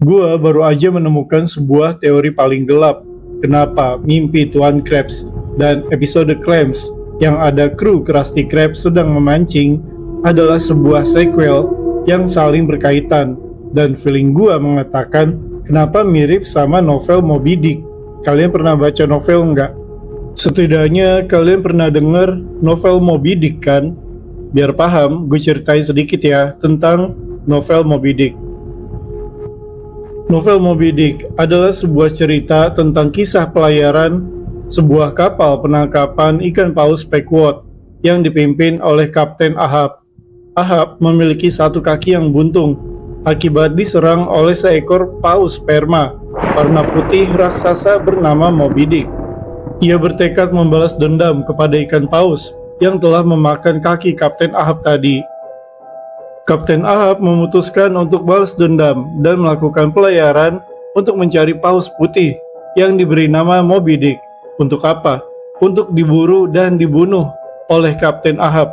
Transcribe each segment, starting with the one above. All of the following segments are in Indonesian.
Gua baru aja menemukan sebuah teori paling gelap. Kenapa mimpi Tuan Krabs dan episode Clams yang ada kru Krusty Krab sedang memancing adalah sebuah sequel yang saling berkaitan. Dan feeling gua mengatakan kenapa mirip sama novel Moby Dick. Kalian pernah baca novel nggak? Setidaknya kalian pernah dengar novel Moby Dick kan? Biar paham, gue ceritain sedikit ya tentang novel Moby Dick. Novel Moby Dick adalah sebuah cerita tentang kisah pelayaran sebuah kapal penangkapan ikan paus Pequod yang dipimpin oleh Kapten Ahab. Ahab memiliki satu kaki yang buntung akibat diserang oleh seekor paus sperma warna putih raksasa bernama Moby Dick. Ia bertekad membalas dendam kepada ikan paus yang telah memakan kaki Kapten Ahab tadi. Kapten Ahab memutuskan untuk balas dendam dan melakukan pelayaran untuk mencari paus putih yang diberi nama Moby Dick. Untuk apa? Untuk diburu dan dibunuh oleh Kapten Ahab.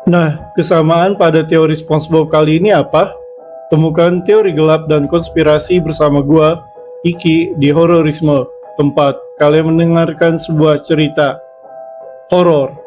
Nah, kesamaan pada teori SpongeBob kali ini apa? Temukan teori gelap dan konspirasi bersama gua, Iki, di Hororisme, tempat kalian mendengarkan sebuah cerita horor.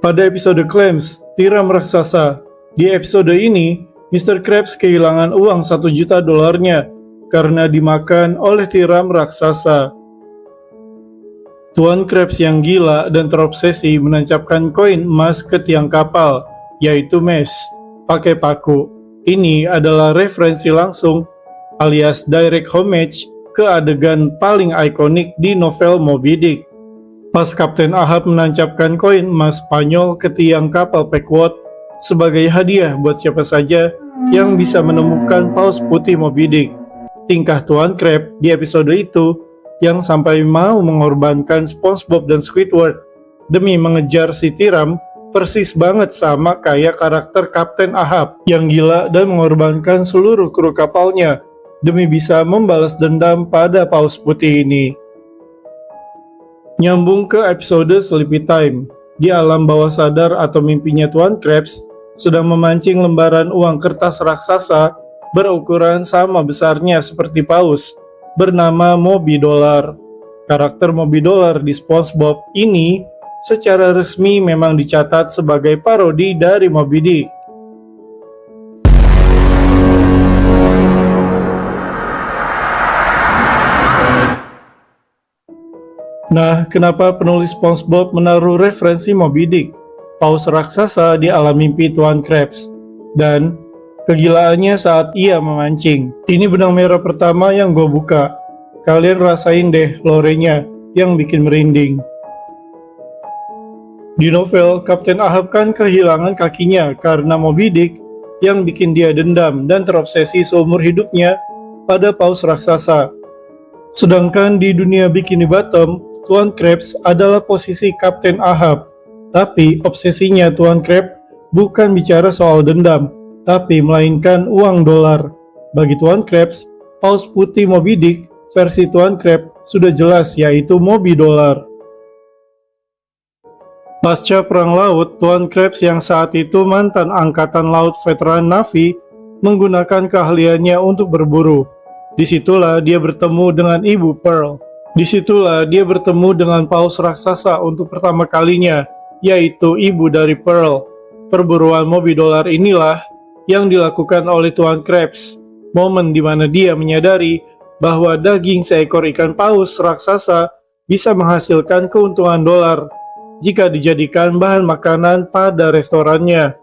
Pada episode Clams, tiram raksasa. Di episode ini, Mr. Krabs kehilangan uang 1 juta dolarnya karena dimakan oleh tiram raksasa. Tuan Krabs yang gila dan terobsesi menancapkan koin emas ke tiang kapal, yaitu mesh, pakai paku. Ini adalah referensi langsung alias direct homage ke adegan paling ikonik di novel Moby Dick. Pas Kapten Ahab menancapkan koin emas Spanyol ke tiang kapal Pequod sebagai hadiah buat siapa saja yang bisa menemukan paus putih Moby Dick. Tingkah Tuan Krab di episode itu yang sampai mau mengorbankan SpongeBob dan Squidward demi mengejar si tiram persis banget sama kayak karakter Kapten Ahab yang gila dan mengorbankan seluruh kru kapalnya demi bisa membalas dendam pada paus putih ini. Nyambung ke episode Sleepy Time, di alam bawah sadar atau mimpinya Tuan Krabs sedang memancing lembaran uang kertas raksasa berukuran sama besarnya seperti paus, bernama Moby Dollar. Karakter Moby Dollar di SpongeBob ini secara resmi memang dicatat sebagai parodi dari Moby Dick. Nah, kenapa penulis SpongeBob menaruh referensi Moby Dick, paus raksasa di alam mimpi Tuan Krabs, dan kegilaannya saat ia memancing? Ini benang merah pertama yang gue buka. Kalian rasain deh lorenya yang bikin merinding. Di novel, Kapten Ahab kan kehilangan kakinya karena Moby Dick yang bikin dia dendam dan terobsesi seumur hidupnya pada paus raksasa. Sedangkan di dunia Bikini Bottom, Tuan Krabs adalah posisi Kapten Ahab. Tapi obsesinya Tuan Krab bukan bicara soal dendam, tapi melainkan uang dolar. Bagi Tuan Krabs, paus putih Moby Dick versi Tuan Krab sudah jelas yaitu Moby Dollar. Pasca Perang Laut, Tuan Krabs yang saat itu mantan Angkatan Laut Veteran Navy menggunakan keahliannya untuk berburu. Disitulah dia bertemu dengan Ibu Pearl. Disitulah dia bertemu dengan paus raksasa untuk pertama kalinya, yaitu ibu dari Pearl. Perburuan Moby Dollar inilah yang dilakukan oleh Tuan Krabs. Momen di mana dia menyadari bahwa daging seekor ikan paus raksasa bisa menghasilkan keuntungan dolar jika dijadikan bahan makanan pada restorannya.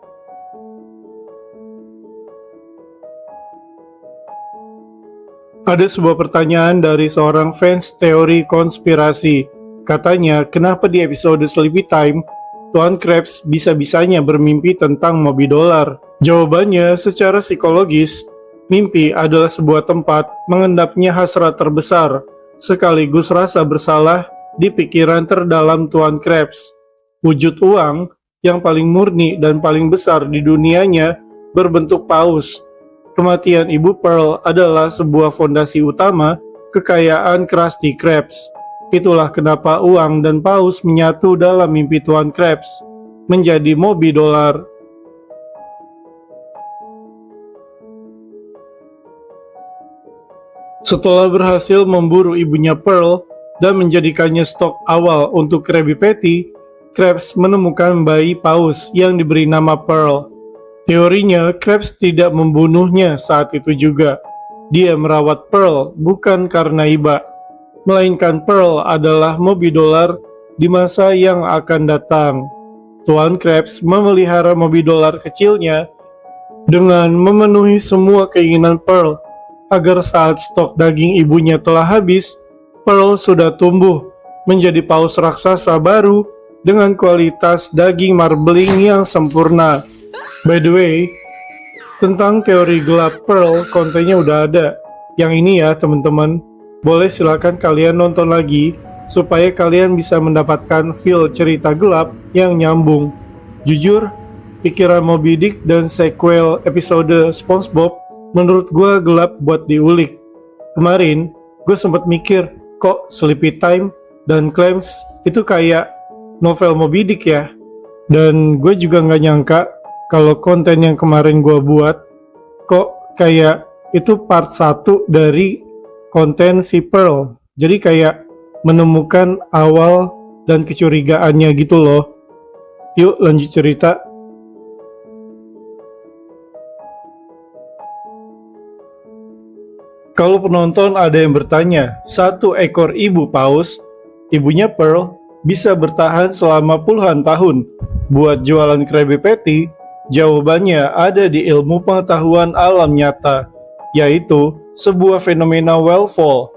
Ada sebuah pertanyaan dari seorang fans teori konspirasi. Katanya, kenapa di episode Sleepy Time, Tuan Krabs bisa-bisanya bermimpi tentang mobil dolar? Jawabannya, secara psikologis, mimpi adalah sebuah tempat mengendapnya hasrat terbesar, sekaligus rasa bersalah di pikiran terdalam Tuan Krabs. Wujud uang yang paling murni dan paling besar di dunianya berbentuk paus. Kematian Ibu Pearl adalah sebuah fondasi utama kekayaan Krusty Krabs. Itulah kenapa uang dan paus menyatu dalam mimpi Tuan Krabs menjadi mobil dolar. Setelah berhasil memburu ibunya Pearl dan menjadikannya stok awal untuk Krabby Patty, Krabs menemukan bayi paus yang diberi nama Pearl. Teorinya, Krabs tidak membunuhnya saat itu juga. Dia merawat Pearl bukan karena iba, melainkan Pearl adalah mobil dolar di masa yang akan datang. Tuan Krabs memelihara mobil dolar kecilnya dengan memenuhi semua keinginan Pearl, agar saat stok daging ibunya telah habis, Pearl sudah tumbuh menjadi paus raksasa baru dengan kualitas daging marbling yang sempurna. By the way, tentang teori gelap Pearl kontennya udah ada. Yang ini ya teman-teman, boleh silakan kalian nonton lagi supaya kalian bisa mendapatkan feel cerita gelap yang nyambung. Jujur, pikiran Moby Dick dan sequel episode SpongeBob menurut gue gelap buat diulik. Kemarin, gue sempat mikir, kok Sleepy Time dan Clams itu kayak novel Moby Dick ya? Dan gue juga nggak nyangka kalau konten yang kemarin gue buat, kok kayak itu part 1 dari konten si Pearl. Jadi kayak menemukan awal dan kecurigaannya gitu loh. Yuk lanjut cerita. Kalau penonton ada yang bertanya, satu ekor ibu paus, ibunya Pearl, bisa bertahan selama puluhan tahun buat jualan Krabby Patty? Jawabannya ada di ilmu pengetahuan alam nyata, yaitu sebuah fenomena whale fall,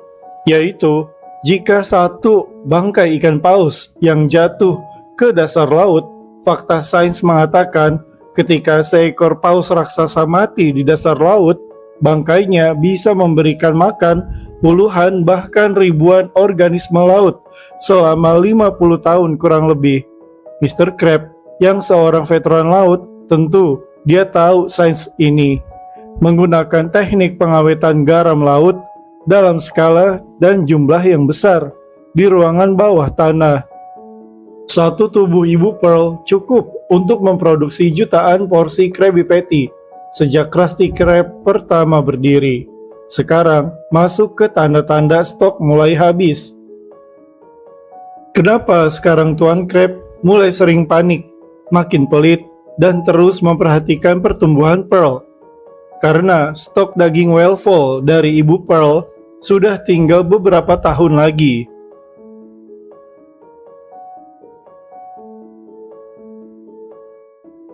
yaitu jika satu bangkai ikan paus yang jatuh ke dasar laut, fakta sains mengatakan ketika seekor paus raksasa mati di dasar laut, bangkainya bisa memberikan makan puluhan bahkan ribuan organisme laut selama 50 tahun kurang lebih. Mr. Crab yang seorang veteran laut, tentu dia tahu sains ini. Menggunakan teknik pengawetan garam laut dalam skala dan jumlah yang besar di ruangan bawah tanah. Satu tubuh ibu Pearl cukup untuk memproduksi jutaan porsi Krabby Patty sejak Krusty Krab pertama berdiri. Sekarang masuk ke tanda-tanda stok mulai habis. Kenapa sekarang Tuan Krab mulai sering panik, makin pelit, dan terus memperhatikan pertumbuhan Pearl? Karena stok daging whale fall dari ibu Pearl sudah tinggal beberapa tahun lagi.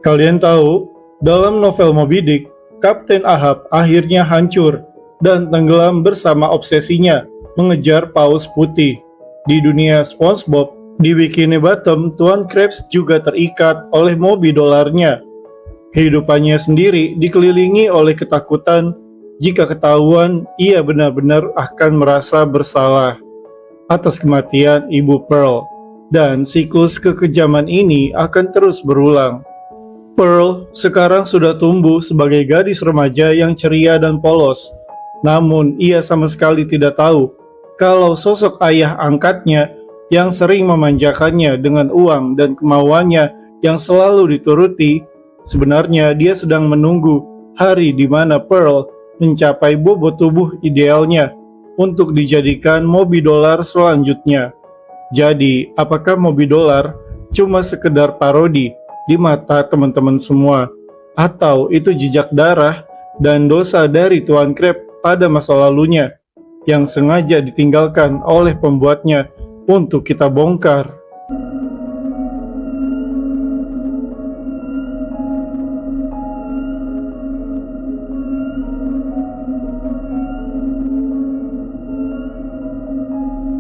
Kalian tahu, dalam novel Moby Dick, Kapten Ahab akhirnya hancur dan tenggelam bersama obsesinya mengejar paus putih. Di dunia SpongeBob, di Bikini Bottom, Tuan Krabs juga terikat oleh mobil dolarnya. Kehidupannya sendiri dikelilingi oleh ketakutan jika ketahuan ia benar-benar akan merasa bersalah atas kematian ibu Pearl, dan siklus kekejaman ini akan terus berulang. Pearl sekarang sudah tumbuh sebagai gadis remaja yang ceria dan polos, namun ia sama sekali tidak tahu kalau sosok ayah angkatnya yang sering memanjakannya dengan uang dan kemauannya yang selalu dituruti, sebenarnya dia sedang menunggu hari di mana Pearl mencapai bobot tubuh idealnya untuk dijadikan mobil dolar selanjutnya. Jadi, apakah mobil dolar cuma sekedar parodi di mata teman-teman semua? Atau itu jejak darah dan dosa dari Tuan Krab pada masa lalunya yang sengaja ditinggalkan oleh pembuatnya untuk kita bongkar?